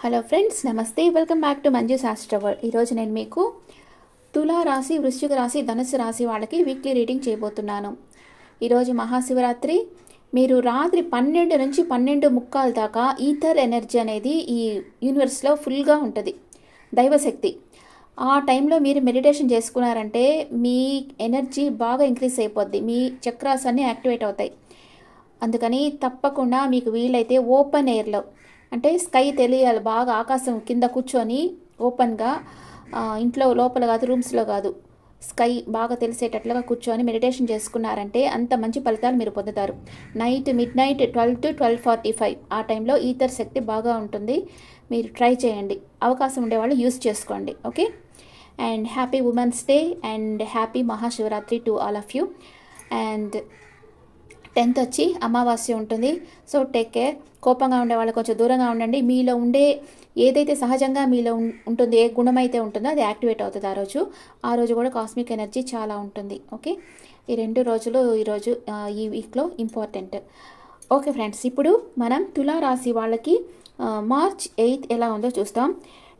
Hello friends, నమస్తే. Welcome back to Manju శాస్త్ర world. ఈరోజు నేను మీకు తులా రాశి, వృశ్చిక రాశి, ధనుసు రాశి వాళ్ళకి వీక్లీ రీడింగ్ చేయబోతున్నాను. ఈరోజు మహాశివరాత్రి. మీరు రాత్రి 12 నుంచి 12:15 దాకా ఈథర్ ఎనర్జీ అనేది ఈ యూనివర్స్లో ఫుల్గా ఉంటుంది, దైవశక్తి. ఆ టైంలో మీరు మెడిటేషన్ చేసుకున్నారంటే మీ ఎనర్జీ బాగా ఇంక్రీజ్ అయిపోద్ది, మీ చక్రాస్ అన్నీ యాక్టివేట్ అవుతాయి. అందుకని తప్పకుండా మీకు వీలైతే ఓపెన్ ఎయిర్లో, అంటే స్కై తెలియాలి, బాగా ఆకాశం కింద కూర్చొని ఓపెన్గా, ఇంట్లో లోపల కాదు, రూమ్స్లో కాదు, స్కై బాగా తెలిసేటట్లుగా కూర్చొని మెడిటేషన్ చేసుకున్నారంటే అంత మంచి ఫలితాలు మీరు పొందుతారు. మిడ్ నైట్ 12 to 12:45 ఆ టైంలో ఈథర్ శక్తి బాగా ఉంటుంది. మీరు ట్రై చేయండి, అవకాశం ఉండేవాళ్ళు యూస్ చేసుకోండి. Okay, and happy women's day and happy Mahashivratri to all of you. And 10th వచ్చి అమావాస్య ఉంటుంది. So take care. కోపంగా ఉండే వాళ్ళు కొంచెం దూరంగా ఉండండి. మీలో ఉండే ఏదైతే సహజంగా మీలో ఉంటుంది, ఏ గుణమైతే ఉంటుందో అది యాక్టివేట్ అవుతుంది ఆ రోజు కూడా కాస్మిక్ ఎనర్జీ చాలా ఉంటుంది. ఓకే, ఈ 2 రోజులు ఈ వీక్లో ఇంపార్టెంట్. ఓకే ఫ్రెండ్స్, ఇప్పుడు మనం తులారాశి వాళ్ళకి మార్చ్ 8 ఎలా ఉందో చూస్తాం.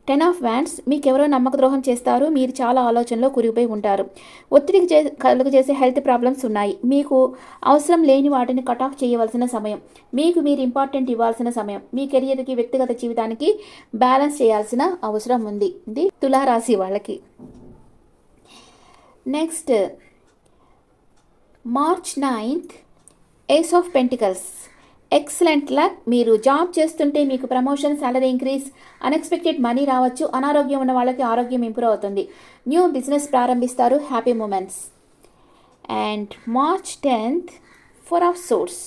10 of Wands. మీకు ఎవరో నమ్మక ద్రోహం చేస్తారు, మీరు చాలా ఆలోచనలో కురిగిపోయి ఉంటారు. ఒత్తిడికి కలుగు చేసే హెల్త్ ప్రాబ్లమ్స్ ఉన్నాయి. మీకు అవసరం లేని వాటిని కట్ ఆఫ్ చేయవలసిన సమయం, మీకు మీరు ఇంపార్టెంట్ ఇవ్వాల్సిన సమయం, మీ కెరియర్కి వ్యక్తిగత జీవితానికి బ్యాలెన్స్ చేయాల్సిన అవసరం ఉంది. ఇది తులారాశి వాళ్ళకి. Next March 9th, ace of pentacles. Excellent luck. మీరు జాబ్ చేస్తుంటే మీకు promotion, salary increase, unexpected money రావచ్చు. అనారోగ్యం ఉన్న వాళ్ళకి ఆరోగ్యం ఇంప్రూవ్ అవుతుంది. న్యూ బిజినెస్ ప్రారంభిస్తారు. Happy moments. And March 10th, 4 of Swords.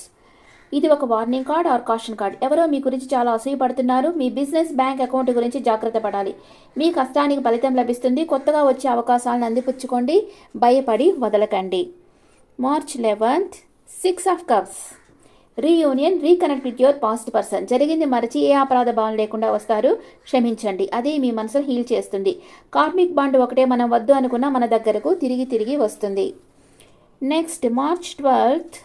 ఇది ఒక warning card or caution card. ఎవరో మీ గురించి చాలా అసూయపడుతున్నారు. మీ బిజినెస్, బ్యాంక్ అకౌంట్ గురించి జాగ్రత్త పడాలి. మీ కష్టానికి ఫలితం లభిస్తుంది. కొత్తగా వచ్చే అవకాశాలను అందిపుచ్చుకోండి, భయపడి వదలకండి. March 11th, 6 of Cups. Reunion, reconnect with your past person. జరిగింది మరచి ఏ అపరాధ భావం లేకుండా వస్తారు. క్షమించండి, అది మీ మనసును హీల్ చేస్తుంది. కార్మిక్ బాండ్ ఒకటే మనం వద్దు అనుకున్న మన దగ్గరకు తిరిగి వస్తుంది. Next March 12th,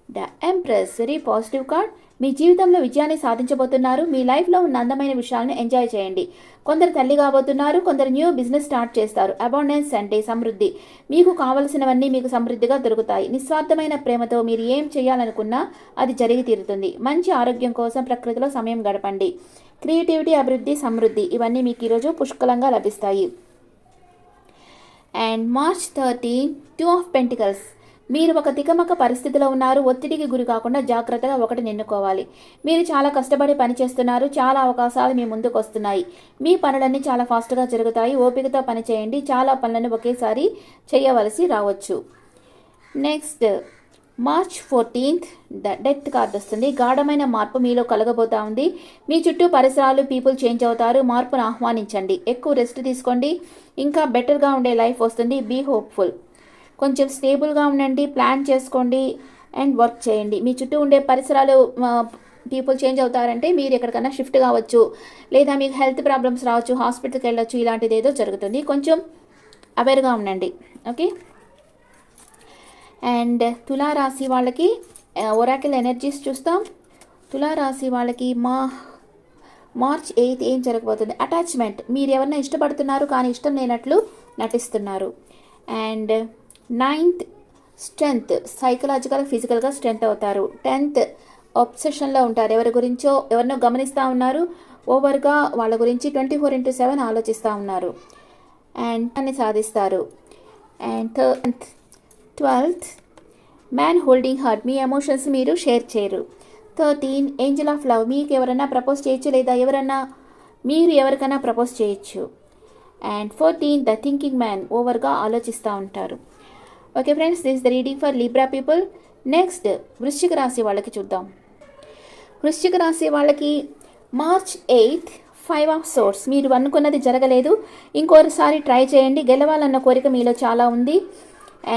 the empress. Very positive card. మీ జీవితంలో విజయాన్ని సాధించబోతున్నారు. మీ లైఫ్లో ఉన్న అందమైన విషయాలను ఎంజాయ్ చేయండి. కొందరు తల్లి కాబోతున్నారు, కొందరు న్యూ బిజినెస్ స్టార్ట్ చేస్తారు. అబాండెన్స్ అంటే సమృద్ధి. మీకు కావలసినవన్నీ మీకు సమృద్ధిగా దొరుకుతాయి. నిస్వార్థమైన ప్రేమతో మీరు ఏం చేయాలనుకున్నా అది జరిగి తీరుతుంది. మంచి ఆరోగ్యం కోసం ప్రకృతిలో సమయం గడపండి. క్రియేటివిటీ, అభివృద్ధి, సమృద్ధి ఇవన్నీ మీకు ఈరోజు పుష్కలంగా లభిస్తాయి. And March 13, 2 of Pentacles. మీరు ఒక తికమక పరిస్థితిలో ఉన్నారు. ఒత్తిడికి గురి కాకుండా జాగ్రత్తగా ఒకటిని ఎన్నుకోవాలి. మీరు చాలా కష్టపడి పని చేస్తున్నారు. చాలా అవకాశాలు మీ ముందుకు వస్తున్నాయి. మీ పనులన్నీ చాలా ఫాస్ట్గా జరుగుతాయి. ఓపికతో పని చేయండి. చాలా పనులను ఒకేసారి చేయవలసి రావచ్చు. Next March 14th, the death card వస్తుంది. గాఢమైన మార్పు మీలో కలగబోతా ఉంది. మీ చుట్టూ పరిసరాలు, పీపుల్ చేంజ్ అవుతారు. మార్పును ఆహ్వానించండి. ఎక్కువ రెస్ట్ తీసుకోండి. ఇంకా బెటర్గా ఉండే లైఫ్ వస్తుంది. Be hopeful. కొంచెం స్టేబుల్గా ఉండండి. ప్లాన్ చేసుకోండి అండ్ వర్క్ చేయండి. మీ చుట్టూ ఉండే పరిసరాలు, పీపుల్ చేంజ్ అవుతారంటే మీరు ఎక్కడికైనా షిఫ్ట్ కావచ్చు, లేదా మీకు హెల్త్ ప్రాబ్లమ్స్ రావచ్చు, హాస్పిటల్కి వెళ్ళొచ్చు. ఇలాంటిది ఏదో జరుగుతుంది. కొంచెం అవేర్గా ఉండండి. ఓకే, అండ్ తులారాశి వాళ్ళకి ఒరాకిల్ ఎనర్జీస్ చూస్తాం. తులారాశి వాళ్ళకి మార్చ్ 8 ఏం జరగబోతుంది? అటాచ్మెంట్. మీరు ఎవరైనా ఇష్టపడుతున్నారు కానీ ఇష్టం లేనట్లు నటిస్తున్నారు. And 9th, strength. సైకలాజికల్, ఫిజికల్గా స్ట్రెంగ్త్ అవుతారు. 10th, అబ్సెషన్లో ఉంటారు. ఎవరినో గమనిస్తూ ఉన్నారు. ఓవర్గా వాళ్ళ గురించి 24/7 ఆలోచిస్తూ ఉన్నారు. అండ్ అన్ని సాధిస్తారు. And 12th, man holding heart. Me emotions మీరు షేర్ చేయరు. 13, ఏంజల్ ఆఫ్ లవ్. మీకు ఎవరైనా ప్రపోజ్ చేయొచ్చు, లేదా మీరు ఎవరికైనా ప్రపోజ్ చేయొచ్చు. And 14, the thinking man. ఓవర్గా ఆలోచిస్తూ ఉంటారు. Okay friends, this the reading for Libra people. Next వృశ్చిక రాశి వాళ్ళకి చూద్దాం. వృశ్చిక రాశి వాళ్ళకి మార్చ్ 8, 5 of Swords. మీరు అనుకున్నది జరగలేదు, ఇంకోసారి ట్రై చేయండి. గెలవాలన్న కోరిక మీలో చాలా ఉంది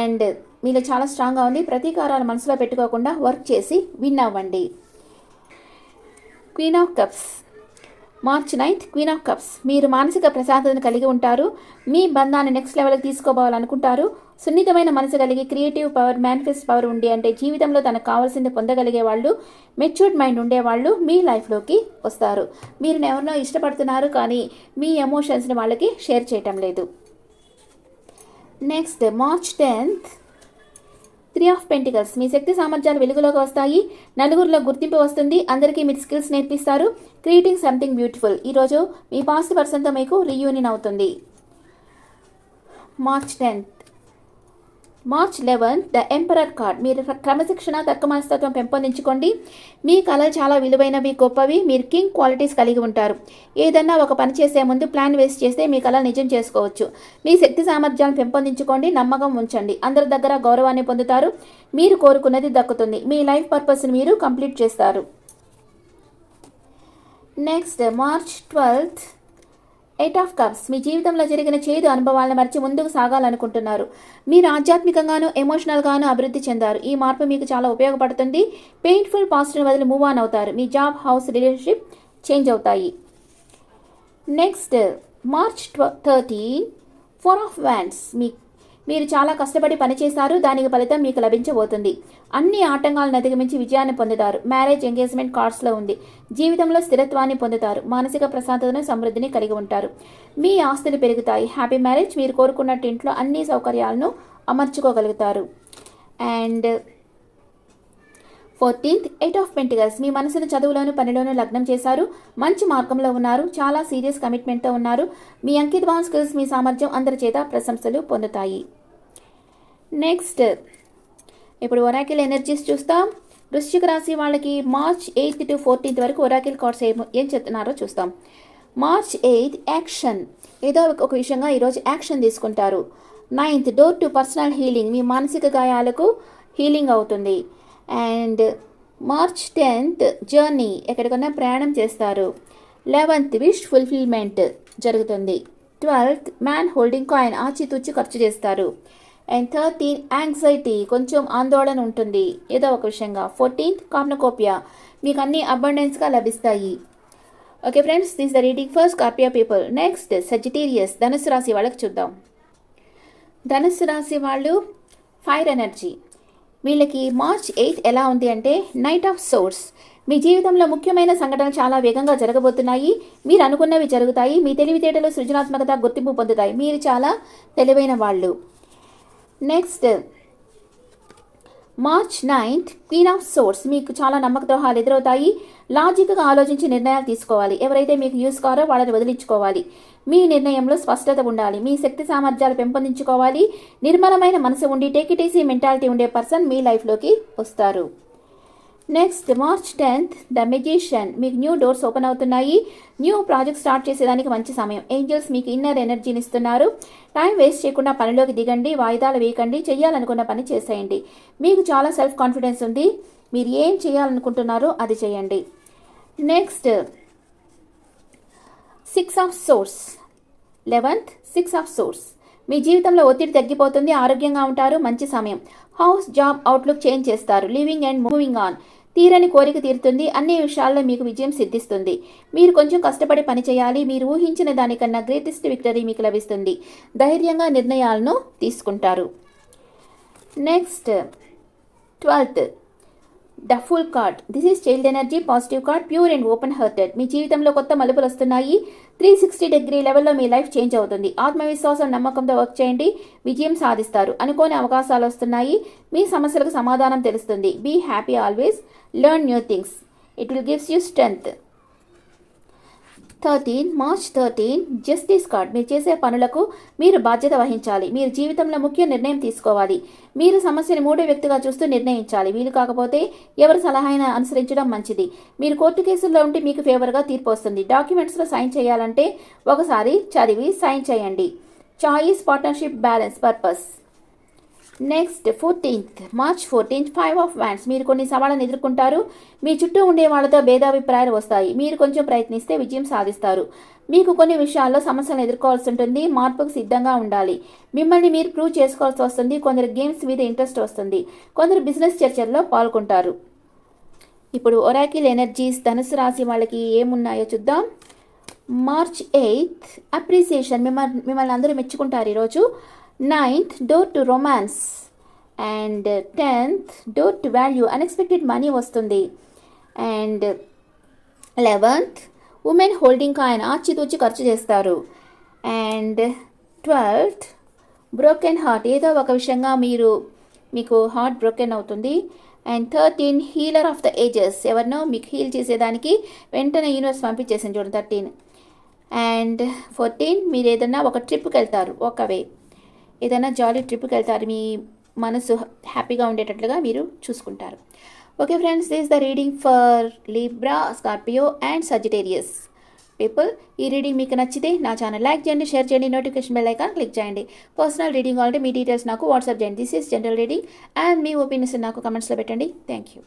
అండ్ మీలో చాలా స్ట్రాంగ్గా ఉంది. ప్రతీకారాలు మనసులో పెట్టుకోకుండా వర్క్ చేసి విన్ అవ్వండి. Queen of cups. March 9th queen of cups. మీరు మానసిక ప్రశాంతతను కలిగి ఉంటారు. మీ బంధాన్ని నెక్స్ట్ లెవెల్కి తీసుకోవాలనుకుంటారు. సున్నితమైన మనసు కలిగి క్రియేటివ్ పవర్, మేనిఫెస్ట్ పవర్ ఉండి, అంటే జీవితంలో తనకు కావాల్సింది పొందగలిగే వాళ్ళు, మెచ్యూర్డ్ మైండ్ ఉండేవాళ్ళు మీ లైఫ్లోకి వస్తారు. మీరు ఎవరినో ఇష్టపడుతున్నారు, కానీ మీ ఎమోషన్స్ని వాళ్ళకి షేర్ చేయటం లేదు. Next March 10th 3 of pentacles. మీ శక్తి సామర్థ్యాలు వెలుగులోకి వస్తాయి. నలుగురిలో గుర్తింపు వస్తుంది. అందరికీ మీరు స్కిల్స్ నేర్పిస్తారు. Creating something beautiful. ఈరోజు మీ పాస్ట్ పర్సన్తో మీకు రీయూనియన్ అవుతుంది. March 11th the emperor card. మీరు క్రమశిక్షణ, తర్కమనస్తత్వం పెంపొందించుకోండి. మీ కళలు చాలా విలువైనవి, గొప్పవి. మీరు కింగ్ క్వాలిటీస్ కలిగి ఉంటారు. ఏదన్నా ఒక పని చేసే ముందు ప్లాన్ వేస్ట్ చేస్తే మీ కళలు నిజం చేసుకోవచ్చు. మీ శక్తి సామర్థ్యాలను పెంపొందించుకోండి. నమ్మకం ఉంచండి. అందరి దగ్గర గౌరవాన్ని పొందుతారు. మీరు కోరుకున్నది దక్కుతుంది. మీ లైఫ్ పర్పస్ని మీరు కంప్లీట్ చేస్తారు. Next March 12th 8 of cups. మీ జీవితంలో జరిగిన చేదు అనుభవాలను మరిచి ముందుకు సాగాలనుకుంటున్నారు. మీరు ఆధ్యాత్మికంగాను, ఎమోషనల్గాను అభివృద్ధి చెందారు. ఈ మార్పు మీకు చాలా ఉపయోగపడుతుంది. పెయిన్ఫుల్ పాస్ట్ని వదిలి మూవ్ ఆన్ అవుతారు. మీ జాబ్, హౌస్, రిలేషన్షిప్ చేంజ్ అవుతాయి. Next March 13 4 of wands. మీరు చాలా కష్టపడి పనిచేశారు. దానికి ఫలితం మీకు లభించబోతుంది. అన్ని ఆటంకాలను అధిగమించి విజయాన్ని పొందుతారు. మ్యారేజ్, ఎంగేజ్మెంట్ కార్డ్స్లో ఉంది. జీవితంలో స్థిరత్వాన్ని పొందుతారు. మానసిక ప్రశాంతతను, సమృద్ధిని కలిగి ఉంటారు. మీ ఆస్తులు పెరుగుతాయి. Happy marriage. మీరు కోరుకున్నట్టు ఇంట్లో అన్ని సౌకర్యాలను అమర్చుకోగలుగుతారు. And 14th 8 of pentacles. మీ మనసును చదువులోను, పనిలోను లగ్నం చేశారు. మంచి మార్గంలో ఉన్నారు. చాలా సీరియస్ కమిట్మెంట్తో ఉన్నారు. మీ అంకితభావం, స్కిల్స్, మీ సామర్థ్యం అందరి చేత ప్రశంసలు పొందుతాయి. నెక్స్ట్ ఇప్పుడు ఒరాకిల్ ఎనర్జీస్ చూస్తాం. వృశ్చిక రాశి వాళ్ళకి మార్చ్ 8th to 14th వరకు ఒరాకిల్ కార్డ్స్ ఏం చెప్తున్నారో చూస్తాం. March 8 action. ఏదో ఒక విషయంగా ఈరోజు యాక్షన్ తీసుకుంటారు. 9th door to personal healing. మీ మానసిక గాయాలకు హీలింగ్ అవుతుంది. And March 10th journey. ఎక్కడికన్నా ప్రయాణం చేస్తారు. 11th విష్ ఫుల్ఫిల్మెంట్ జరుగుతుంది. 12th man holding coin. ఆచితూచి ఖర్చు చేస్తారు. And 13 anxiety. కొంచెం ఆందోళన ఉంటుంది ఏదో ఒక విషయంగా. 14th కార్నకోపియా. మీకు అన్ని అబండెన్స్గా లభిస్తాయి. Okay friends, this the reading for Scorpio people. Next Sagittarius, ధనుసు రాశి వాళ్ళకి చూద్దాం. ధనుసు రాశి వాళ్ళు ఫైర్ ఎనర్జీ. వీళ్ళకి మార్చ్ 8 ఎలా ఉంది అంటే నైట్ ఆఫ్ సోర్స్. మీ జీవితంలో ముఖ్యమైన సంఘటనలు చాలా వేగంగా జరగబోతున్నాయి. మీరు అనుకున్నవి జరుగుతాయి. మీ తెలివితేటలు, సృజనాత్మకత గుర్తింపు పొందుతాయి. మీరు చాలా తెలివైన వాళ్ళు. Next March 9th queen of swords. మీకు చాలా నమ్మక ద్రోహాలు ఎదురవుతాయి. లాజిక్గా ఆలోచించి నిర్ణయాలు తీసుకోవాలి. ఎవరైతే మీకు యూస్ కారో వాళ్ళని వదిలించుకోవాలి. మీ నిర్ణయంలో స్పష్టత ఉండాలి. మీ శక్తి సామర్థ్యాలు పెంపొందించుకోవాలి. నిర్మలమైన మనసు ఉండి టేక్ ఇట్ ఈజీ మెంటాలిటీ ఉండే పర్సన్ మీ లైఫ్లోకి వస్తారు. Next March 10th the magician. మీకు న్యూ డోర్స్ ఓపెన్ అవుతున్నాయి. న్యూ ప్రాజెక్ట్ స్టార్ట్ చేసేదానికి మంచి సమయం. ఏంజల్స్ మీకు ఇన్నర్ ఎనర్జీని ఇస్తున్నారు. టైం వేస్ట్ చేయకుండా పనిలోకి దిగండి. వాయిదాలు వేయకండి. చేయాలనుకున్న పని చేసేయండి. మీకు చాలా సెల్ఫ్ కాన్ఫిడెన్స్ ఉంది. మీరు ఏం చేయాలనుకుంటున్నారో అది చేయండి. Next 6 of source. 11th 6 of source. మీ జీవితంలో ఒత్తిడి తగ్గిపోతుంది. ఆరోగ్యంగా ఉంటారు. మంచి సమయం. హౌస్, జాబ్ అవుట్లుక్ చేంజ్ చేస్తారు. Living and moving on. తీరని కోరిక తీరుతుంది. అన్ని విషయాల్లో మీకు విజయం సిద్ధిస్తుంది. మీరు కొంచెం కష్టపడి పని చేయాలి. మీరు ఊహించిన దానికన్నా గ్రేటెస్ట్ విక్టరీ మీకు లభిస్తుంది. ధైర్యంగా నిర్ణయాలను తీసుకుంటారు. Next 12th the fool card. This is child energy, positive card, pure and open hearted. మీ జీవితంలో కొత్త మలుపులు వస్తున్నాయి. 360 degree లెవెల్లో మీ లైఫ్ చేంజ్ అవుతుంది. ఆత్మవిశ్వాసం, నమ్మకంతో వర్క్ చేయండి. విజయం సాధిస్తారు. అనుకోని అవకాశాలు వస్తున్నాయి. మీ సమస్యలకు సమాధానం తెలుస్తుంది. Be happy always. Learn new things. It will gives you strength. March 13 justice card. మీరు చేసే పనులకు మీరు బాధ్యత వహించాలి. మీరు జీవితంలో ముఖ్య నిర్ణయం తీసుకోవాలి. మీరు సమస్యని మూడో వ్యక్తిగా చూస్తూ నిర్ణయించాలి. వీలు కాకపోతే ఎవరి సలహాను అనుసరించడం మంచిది. మీరు కోర్టు కేసుల్లో ఉంటే మీకు ఫేవర్గా తీర్పు వస్తుంది. డాక్యుమెంట్స్లో సైన్ చేయాలంటే ఒకసారి చదివి సైన్ చేయండి. Choice, partnership, balance, purpose. Next March 14 5 of wands. మీరు కొన్ని సవాళ్ళను ఎదుర్కొంటారు. మీ చుట్టూ ఉండే వాళ్ళతో భేదాభిప్రాయాలు వస్తాయి. మీరు కొంచెం ప్రయత్నిస్తే విజయం సాధిస్తారు. మీకు కొన్ని విషయాల్లో సమస్యలను ఎదుర్కోవాల్సి ఉంటుంది. మార్పుకు సిద్ధంగా ఉండాలి. మిమ్మల్ని మీరు ప్రూవ్ చేసుకోవాల్సి వస్తుంది. కొందరు గేమ్స్ మీద ఇంట్రెస్ట్ వస్తుంది. కొందరు బిజినెస్ చర్చల్లో పాల్గొంటారు. ఇప్పుడు ఒరాకిల్ ఎనర్జీస్ ధనుసు రాశి వాళ్ళకి ఏమున్నాయో చూద్దాం. మార్చ్ 8th అప్రిసియేషన్, మిమ్మల్ని అందరూ మెచ్చుకుంటారు ఈరోజు. 9th door to romance. And 10th door to value, unexpected money వస్తుంది. And 11th women holding coin, ఆచితూచి ఖర్చు చేస్తారు. అండ్ 12th బ్రోకెన్ హార్ట్, ఏదో ఒక విషయంగా మీకు హార్ట్ బ్రోకెన్ అవుతుంది. And 13 healer of the ages, ఎవరినో మీకు హీల్ చేసేదానికి వెంటనే యూనివర్స్ పంపించేసింది చూడండి 13. అండ్ 14 మీరు ఏదైనా ఒక ట్రిప్కి వెళ్తారు, ఏదైనా జాలీ ట్రిప్కి వెళ్తారు, మీ మనసు హ్యాపీగా ఉండేటట్లుగా మీరు చూసుకుంటారు. Okay friends, this is the reading for Libra, Scorpio and Sagittarius people. ఈ రీడింగ్ మీకు నచ్చితే నా ఛానల్ లైక్ చేయండి, షేర్ చేయండి, నోటిఫికేషన్ బెల్ ఐకాన్ క్లిక్ చేయండి. పర్సనల్ రీడింగ్ కావాలంటే మీ డీటెయిల్స్ నాకు వాట్సాప్ చేయండి. This is general reading and me opinions నాకు కమెంట్స్లో పెట్టండి. Thank you.